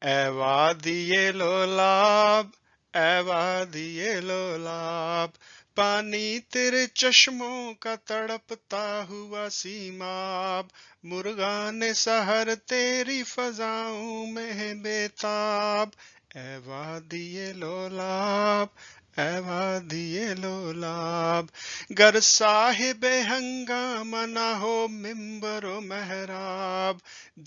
اے وادی لولاب، اے وادی لولاب، پانی تیرے چشموں کا تڑپتا ہوا سیماب، مرغان سحر تیری فضاؤں میں ہے بےتاب، اے وادی لولاب، اے وادی لولاب، گر صاحب ہنگامہ نہ ہو ممبر و محراب،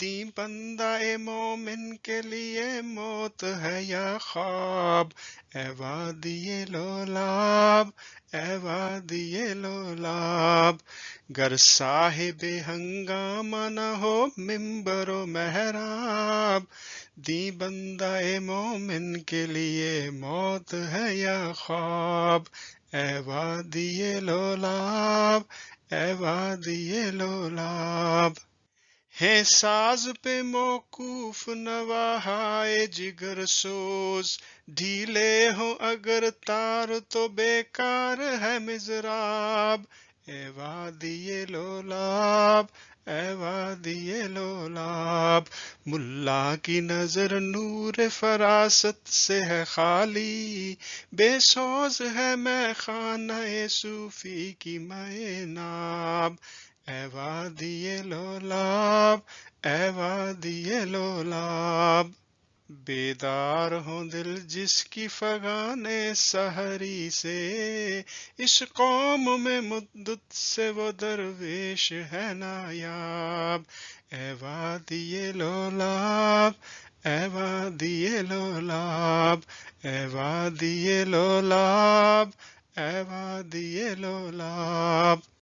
دیں بندہ مومن کے لیے موت ہے یا خواب، اے وادی لولاب، اے وادی لولاب، گر صاحب ہنگامہ نہ ہو ممبر و محراب، دیں بندہ مومن کے لیے موت ہے یا خواب، اے وادی لولاب، اے وادی لولاب، ہے ساز پہ موقوف نواہائے جگر سوز، ڈھیلے ہوں اگر تار تو بیکار ہے مضراب، اے وادی لولاب، اے وادی لولاب، ملا کی نظر نور فراست سے ہے خالی، بے سوز ہے میں خانہ صوفی کی مے ناب، اے وادی لولاب، اے وادی لولاب، بیدار ہوں دل جس کی فغان سحری سے، اس قوم میں مدت سے وہ درویش ہے نایاب، اے وادی لولاب، اے وادی لولاب، اے وادی لولاب، اے وادی لولاب۔